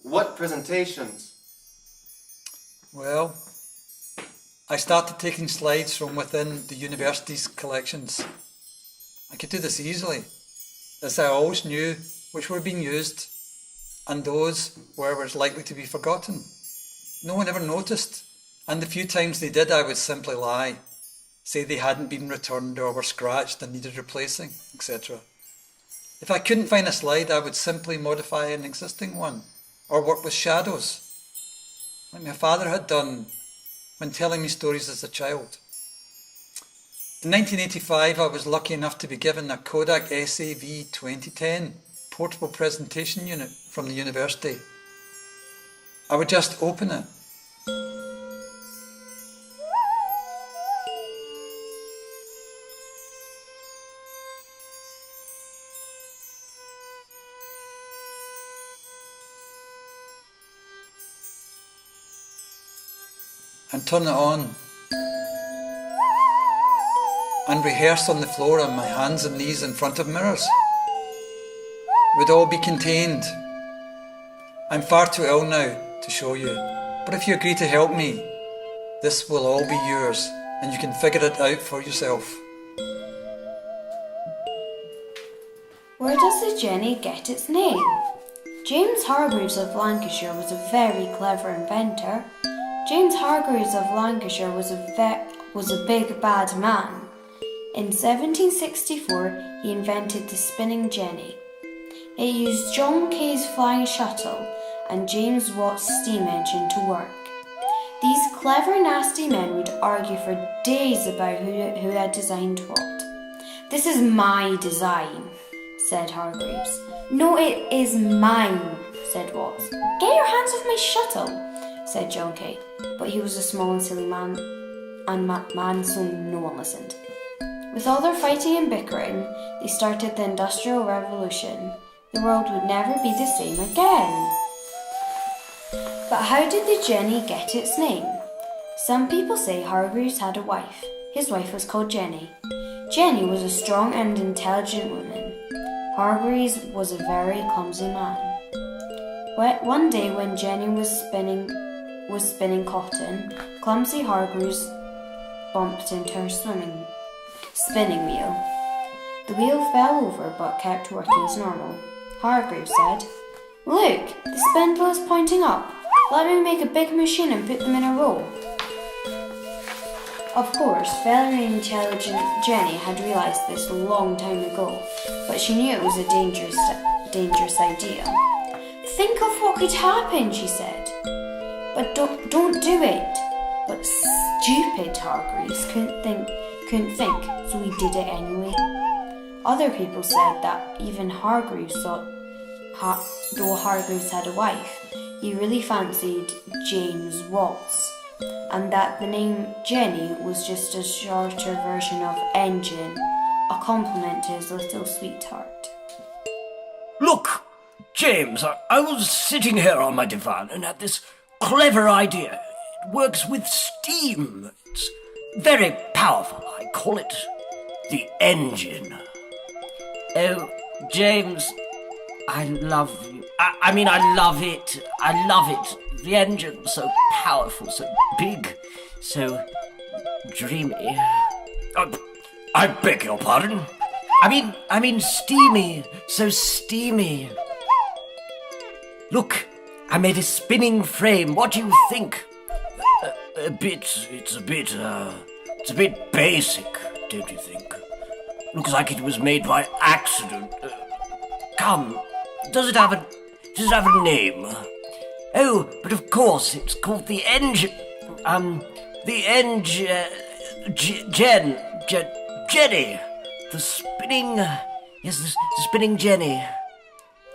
What presentations? Well, I started taking slides from within the university's collections. I could do this easily, as I always knew which were being used and those where was likely to be forgotten. No one ever noticed, and the few times they did I would simply lie, say they hadn't been returned or were scratched and needed replacing, etc. If I couldn't find a slide, I would simply modify an existing one, or work with shadows, like my father had done when telling me stories as a child. In 1985, I was lucky enough to be given a Kodak SAV 2010 portable presentation unit from the university. I would just open it, and turn it on, and rehearse on the floor on my hands and knees in front of mirrors. It would all be contained. I'm far too ill now to show you, but if you agree to help me, this will all be yours, and you can figure it out for yourself. Where does the Jenny get its name? James Hargreaves of Lancashire was a very clever inventor. James Hargreaves of Lancashire was a big bad man. In 1764, he invented the spinning jenny. It used John Kay's flying shuttle and James Watt's steam engine to work. These clever, nasty men would argue for days about who had designed what. "This is my design," said Hargreaves. "No, it is mine," said Watts. "Get your hands off my shuttle," said John Kay. But he was a small and silly man, so no one listened. With all their fighting and bickering, they started the Industrial Revolution. The world would never be the same again. But how did the Jenny get its name? Some people say Hargreaves had a wife. His wife was called Jenny. Jenny was a strong and intelligent woman. Hargreaves was a very clumsy man. One day when Jenny was spinning cotton, clumsy Hargreaves bumped into her spinning wheel. The wheel fell over but kept working as normal. Hargreaves said, "Look, the spindle is pointing up. Let me make a big machine and put them in a row." Of course, very intelligent Jenny had realised this a long time ago, but she knew it was a dangerous idea. "Think of what could happen," she said. "But don't do it." But stupid Hargreaves couldn't think, so he did it anyway. Other people said that even Hargreaves thought, though Hargreaves had a wife, he really fancied James Watts, and that the name Jenny was just a shorter version of engine, a compliment to his little sweetheart. "Look, James, I was sitting here on my divan and had this clever idea. It works with steam. It's very powerful. I call it the engine." "Oh, James, I love you. I love it. I love it. The engine's so powerful, so big, so dreamy." I beg your pardon? I mean steamy, so steamy. "Look, I made a spinning frame. What do you think?" It's a bit basic, don't you think? Looks like it was made by accident. Come, does it have a name?" "Oh, but of course, it's called the engine. Jenny. The spinning Jenny."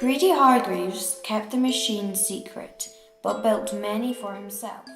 Greedy Hargreaves kept the machine secret, but built many for himself.